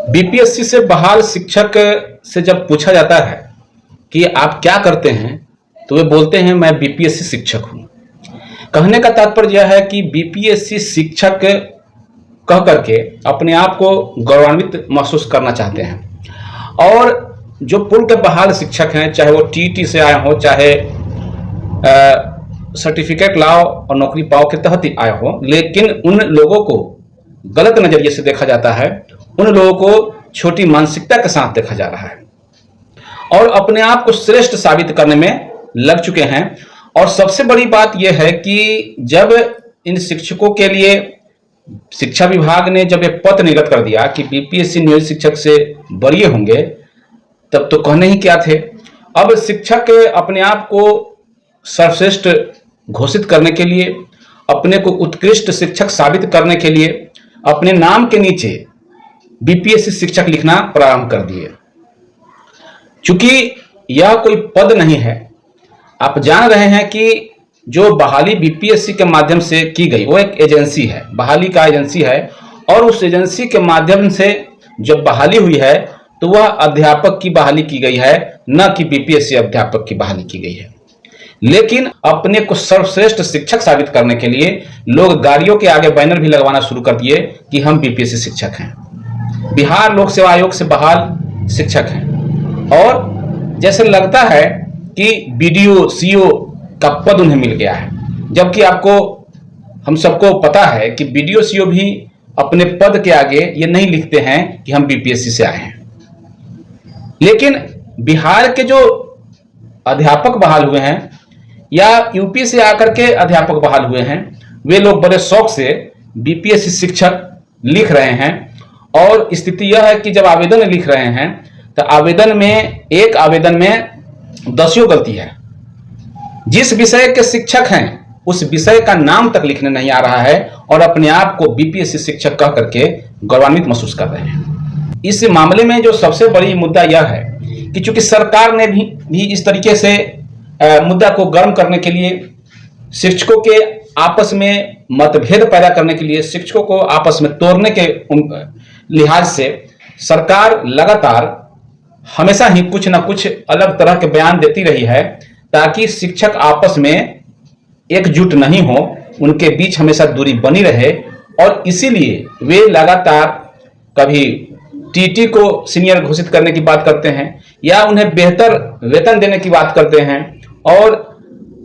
BPSC से बहाल शिक्षक से जब पूछा जाता है कि आप क्या करते हैं, तो वे बोलते हैं मैं बीपीएससी शिक्षक हूं। कहने का तात्पर्य यह है कि बीपीएससी शिक्षक कह करके अपने आप को गौरवान्वित महसूस करना चाहते हैं। और जो पूर्व के बहाल शिक्षक हैं, चाहे वो टीटी से आए हो, चाहे सर्टिफिकेट लाओ और नौकरी पाओ के तहत ही आए हो, लेकिन उन लोगों को गलत नजरिए से देखा जाता है, उन लोगों को छोटी मानसिकता के साथ देखा जा रहा है और अपने आप को श्रेष्ठ साबित करने में लग चुके हैं। और सबसे बड़ी बात यह है कि जब इन शिक्षकों के लिए शिक्षा विभाग ने जब एक पत्र निर्गत कर दिया कि बीपीएससी नियोजित शिक्षक से बरी होंगे, तब तो कहने ही क्या थे। अब शिक्षक अपने आप को सर्वश्रेष्ठ घोषित करने के लिए, अपने को उत्कृष्ट शिक्षक साबित करने के लिए अपने नाम के नीचे बीपीएससी शिक्षक लिखना प्रारंभ कर दिए। चूंकि यह कोई पद नहीं है, आप जान रहे हैं कि जो बहाली बीपीएससी के माध्यम से की गई वो एक एजेंसी है, बहाली का एजेंसी है, और उस एजेंसी के माध्यम से जब बहाली हुई है तो वह अध्यापक की बहाली की गई है, न कि बीपीएससी अध्यापक की बहाली की गई है। लेकिन अपने को सर्वश्रेष्ठ शिक्षक साबित करने के लिए लोग गाड़ियों के आगे बैनर भी लगवाना शुरू कर दिए कि हम बीपीएससी शिक्षक हैं, बिहार लोक सेवा आयोग से बहाल शिक्षक हैं। और जैसे लगता है कि बीडीओ सीओ का पद उन्हें मिल गया है, जबकि हम सबको पता है कि बीडीओ सीओ भी अपने पद के आगे ये नहीं लिखते हैं कि हम बीपीएससी से आए हैं। लेकिन बिहार के जो अध्यापक बहाल हुए हैं या यूपी से आकर के अध्यापक बहाल हुए हैं, वे लोग बड़े शौक से बीपीएससी शिक्षक लिख रहे हैं। और स्थिति यह है कि जब आवेदन लिख रहे हैं तो एक आवेदन में 10 गलती है। जिस विषय के शिक्षक हैं उस विषय का नाम तक लिखने नहीं आ रहा है और अपने आप को बीपीएससी शिक्षक कह करके गौरवान्वित महसूस कर रहे हैं। इस मामले में जो सबसे बड़ी मुद्दा यह है कि चूंकि सरकार ने भी इस तरीके से मुद्दा को गर्म करने के लिए, शिक्षकों के आपस में मतभेद पैदा करने के लिए, शिक्षकों को आपस में तोड़ने के लिहाज से सरकार लगातार हमेशा ही कुछ ना कुछ अलग तरह के बयान देती रही है ताकि शिक्षक आपस में एकजुट नहीं हो, उनके बीच हमेशा दूरी बनी रहे। और इसीलिए वे लगातार कभी टीटी को सीनियर घोषित करने की बात करते हैं या उन्हें बेहतर वेतन देने की बात करते हैं। और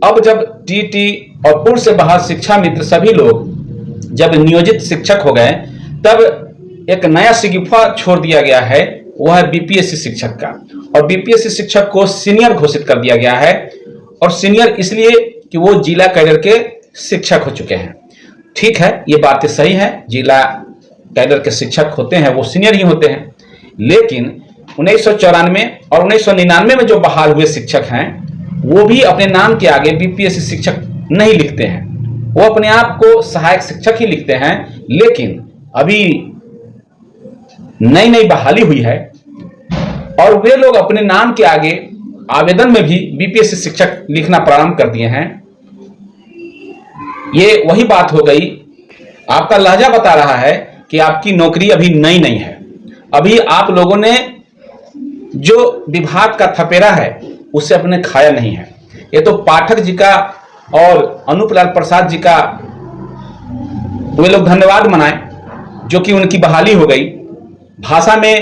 अब जब टीटी और पूर्व से बहाल शिक्षा मित्र सभी लोग जब नियोजित शिक्षक हो गए, तब एक नया शिगुफा छोड़ दिया गया है, वह है बीपीएससी शिक्षक का। और बीपीएससी शिक्षक को सीनियर घोषित कर दिया गया है। और सीनियर इसलिए कि वो जिला कैडर के शिक्षक हो चुके हैं। ठीक है, ये बातें सही है, जिला कैडर के शिक्षक होते हैं वो सीनियर ही होते हैं। लेकिन 1994 और 1999 में जो बहाल हुए शिक्षक हैं वो भी अपने नाम के आगे बीपीएससी शिक्षक नहीं लिखते हैं, वो अपने आप को सहायक शिक्षक ही लिखते हैं। लेकिन अभी नई बहाली हुई है और वे लोग अपने नाम के आगे आवेदन में भी बीपीएससी शिक्षक लिखना प्रारंभ कर दिए हैं। ये वही बात हो गई, आपका लहजा बता रहा है कि आपकी नौकरी अभी नई नहीं है, अभी आप लोगों ने जो विभाग का थपेरा है उसे अपने खाया नहीं है। ये तो पाठक जी का और अनूप लाल प्रसाद जी का वे लोग धन्यवाद मनाएं जो कि उनकी बहाली हो गई। भाषा में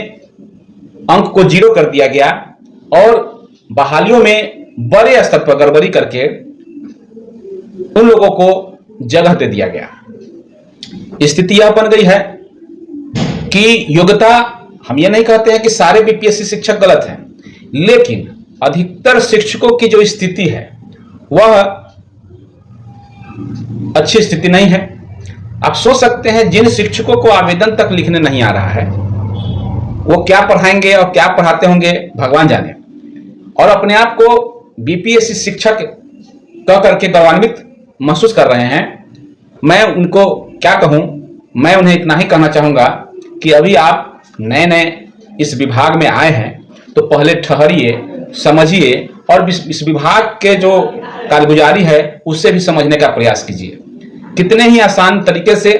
अंक को 0 कर दिया गया और बहालियों में बड़े स्तर पर गड़बड़ी करके उन लोगों को जगह दे दिया गया। स्थिति यह बन गई है कि योग्यता, हम ये नहीं कहते हैं कि सारे बीपीएससी शिक्षक गलत हैं, लेकिन अधिकतर शिक्षकों की जो स्थिति है वह अच्छी स्थिति नहीं है। आप सोच सकते हैं जिन शिक्षकों को आवेदन तक लिखने नहीं आ रहा है वो क्या पढ़ाएंगे और क्या पढ़ाते होंगे भगवान जाने, और अपने आप को बीपीएससी शिक्षक कह करके गौरवान्वित महसूस कर रहे हैं। मैं उनको क्या कहूं, मैं उन्हें इतना ही कहना चाहूंगा कि अभी आप नए इस विभाग में आए हैं तो पहले ठहरिए, समझिए और इस विभाग के जो कारगुजारी है उससे भी समझने का प्रयास कीजिए। कितने ही आसान तरीके से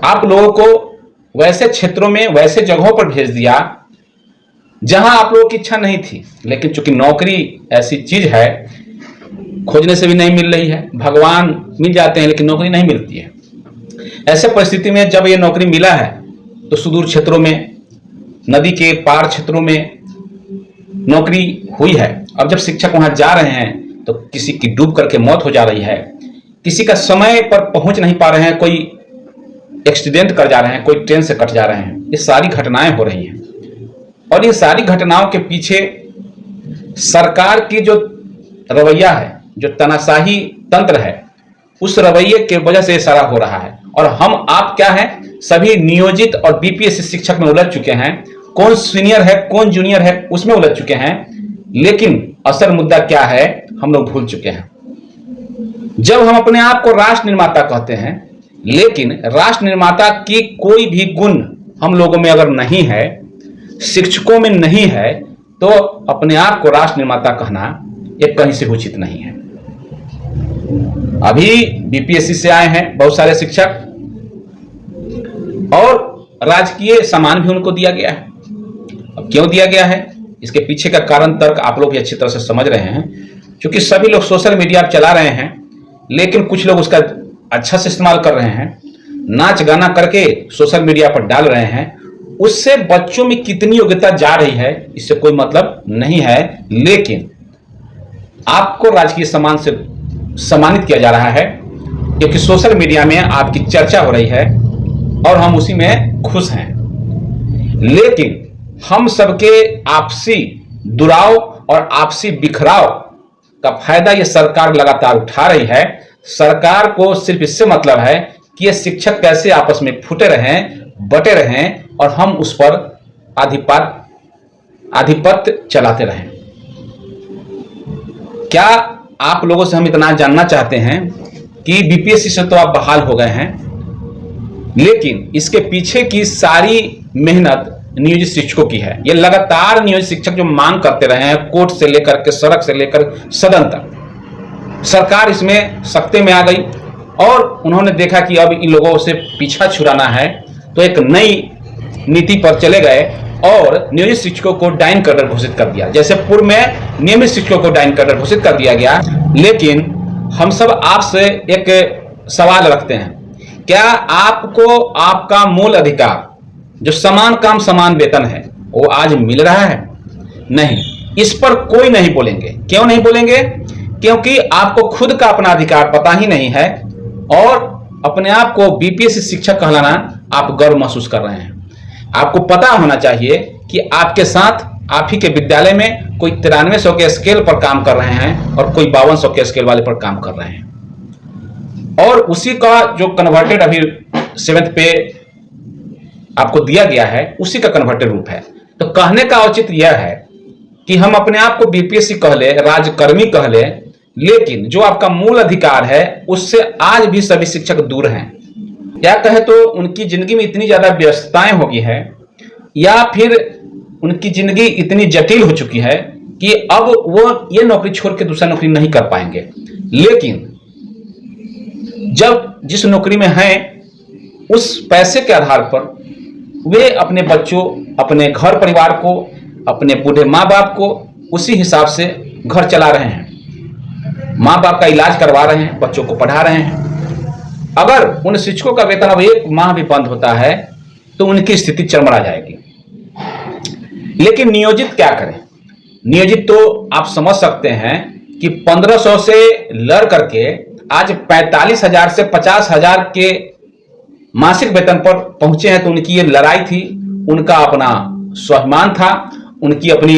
आप लोगों को वैसे क्षेत्रों में, वैसे जगहों पर भेज दिया जहां आप लोगों की इच्छा नहीं थी। लेकिन चूंकि नौकरी ऐसी चीज है, खोजने से भी नहीं मिल रही है, भगवान मिल जाते हैं लेकिन नौकरी नहीं मिलती है। ऐसे परिस्थिति में जब ये नौकरी मिला है तो सुदूर क्षेत्रों में, नदी के पार क्षेत्रों में नौकरी हुई है। अब जब शिक्षक वहां जा रहे हैं तो किसी की डूब करके मौत हो जा रही है, किसी का समय पर पहुंच नहीं पा रहे हैं, कोई एक्सीडेंट कर जा रहे हैं, कोई ट्रेन से कट जा रहे हैं। ये सारी घटनाएं हो रही हैं और ये सारी घटनाओं के पीछे सरकार की जो रवैया है, जो तानाशाही तंत्र है, उस रवैये के वजह से ये सारा हो रहा है। और हम आप क्या है, सभी नियोजित और बीपीएससी शिक्षक में उलझ चुके हैं। कौन सीनियर है, कौन जूनियर है, उसमें उलझ चुके हैं। लेकिन असल मुद्दा क्या है, हम लोग भूल चुके हैं। जब हम अपने आप को राष्ट्र निर्माता कहते हैं, लेकिन राष्ट्र निर्माता की कोई भी गुण हम लोगों में अगर नहीं है, शिक्षकों में नहीं है, तो अपने आप को राष्ट्र निर्माता कहना ये कहीं से उचित नहीं है। अभी बीपीएससी से आए हैं बहुत सारे शिक्षक और राजकीय सम्मान भी उनको दिया गया है। अब क्यों दिया गया है, इसके पीछे का कारण तर्क आप लोग भी अच्छी तरह से समझ रहे हैं। क्योंकि सभी लोग सोशल मीडिया चला रहे हैं, लेकिन कुछ लोग उसका अच्छा से इस्तेमाल कर रहे हैं, नाच गाना करके सोशल मीडिया पर डाल रहे हैं। उससे बच्चों में कितनी योग्यता जा रही है इससे कोई मतलब नहीं है। लेकिन आपको राजकीय सम्मान से सम्मानित किया जा रहा है क्योंकि सोशल मीडिया में आपकी चर्चा हो रही है और हम उसी में खुश हैं। लेकिन हम सबके आपसी दुराव और आपसी बिखराव का फायदा ये सरकार लगातार उठा रही है। सरकार को सिर्फ इससे मतलब है कि ये शिक्षक कैसे आपस में फूटे रहें, बटे रहें और हम उस पर आधिपत्य चलाते रहें। क्या आप लोगों से हम इतना जानना चाहते हैं कि बीपीएससी से तो आप बहाल हो गए हैं, लेकिन इसके पीछे की सारी मेहनत नियोजित शिक्षकों की है। ये लगातार नियोजित शिक्षक जो मांग करते रहे हैं, कोर्ट से लेकर के सड़क से लेकर सदन तक, सरकार इसमें सख्ते में आ गई और उन्होंने देखा कि अब इन लोगों से पीछा छुड़ाना है, तो एक नई नीति पर चले गए और नियोजित शिक्षकों को डायन कर्नल घोषित कर दिया। जैसे पूर्व में नियमित शिक्षकों को डायन कर्नल घोषित कर दिया गया। लेकिन हम सब आपसे एक सवाल रखते हैं, क्या आपको आपका मूल अधिकार जो समान काम समान वेतन है वो आज मिल रहा है? नहीं, इस पर कोई नहीं बोलेंगे। क्यों नहीं बोलेंगे? क्योंकि आपको खुद का अपना अधिकार पता ही नहीं है और अपने आप को बीपीएससी शिक्षक कहलाना आप गर्व महसूस कर रहे हैं। आपको पता होना चाहिए कि आपके साथ आप ही के विद्यालय में कोई 9300 के स्केल पर काम कर रहे हैं और कोई 5200 के स्केल वाले पर काम कर रहे हैं। और उसी का जो कन्वर्टेड अभी 7th पे आपको दिया गया है, उसी का कन्वर्टेड रूप है। तो कहने का औचित्य यह है कि हम अपने आप को बीपीएससी कह ले, राजकर्मी कह ले, लेकिन जो आपका मूल अधिकार है उससे आज भी सभी शिक्षक दूर हैं। या कहे तो उनकी जिंदगी में इतनी ज्यादा व्यस्तताएं हो गई है, या फिर उनकी जिंदगी इतनी जटिल हो चुकी है कि अब वो ये नौकरी छोड़ के दूसरा नौकरी नहीं कर पाएंगे। लेकिन जब जिस नौकरी में हैं उस पैसे के आधार पर वे अपने बच्चों, अपने घर परिवार को, अपने बूढ़े माँ बाप को उसी हिसाब से घर चला रहे हैं, माँ बाप का इलाज करवा रहे हैं, बच्चों को पढ़ा रहे हैं। अगर उन शिक्षकों का वेतन अब 1 माह भी बंद होता है तो उनकी स्थिति चरमरा जाएगी। लेकिन नियोजित क्या करें? नियोजित तो आप समझ सकते हैं कि 1500 से लड़ करके आज 45,000 से 50,000 के मासिक वेतन पर पहुंचे हैं। तो उनकी ये लड़ाई थी, उनका अपना स्वाभिमान था, उनकी अपनी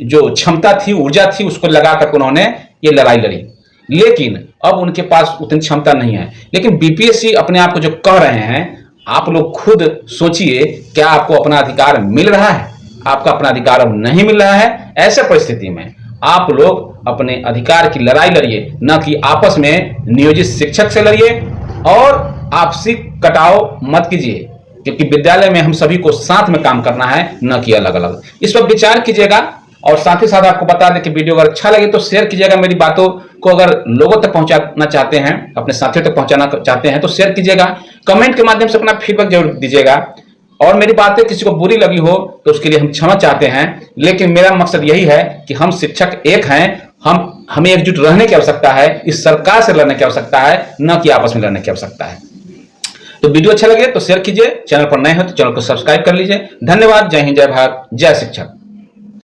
जो क्षमता थी, ऊर्जा थी, उसको लगा कर उन्होंने ये लड़ाई लड़ी। लेकिन अब उनके पास उतनी क्षमता नहीं है। लेकिन बीपीएससी अपने आप को जो कह रहे हैं, आप लोग खुद सोचिए, क्या आपको अपना अधिकार मिल रहा है? आपका अपना अधिकार अब नहीं मिल रहा है। ऐसे परिस्थिति में आप लोग अपने अधिकार की लड़ाई लड़िए, न कि आपस में नियोजित शिक्षक से लड़िए और आपसी कटाव मत कीजिए, क्योंकि विद्यालय में हम सभी को साथ में काम करना है, न कि अलग अलग। इस पर विचार कीजिएगा और साथ ही साथ आपको बता दें कि वीडियो अगर अच्छा लगे तो शेयर कीजिएगा। मेरी बातों को अगर लोगों तक पहुंचाना चाहते हैं, अपने साथियों तक पहुंचाना चाहते हैं तो शेयर कीजिएगा। कमेंट के माध्यम से अपना फीडबैक जरूर दीजिएगा। और मेरी बातें किसी को बुरी लगी हो तो उसके लिए हम क्षमा चाहते हैं, लेकिन मेरा मकसद यही है कि हम शिक्षक एक हैं, हमें एकजुट रहने की आवश्यकता है, इस सरकार से लड़ने की आवश्यकता है, न कि आपस में लड़ने की आवश्यकता है। तो वीडियो अच्छा लगे तो शेयर कीजिए, चैनल पर नए हो तो चैनल को सब्सक्राइब कर लीजिए। धन्यवाद। जय हिंद, जय भारत, जय शिक्षक।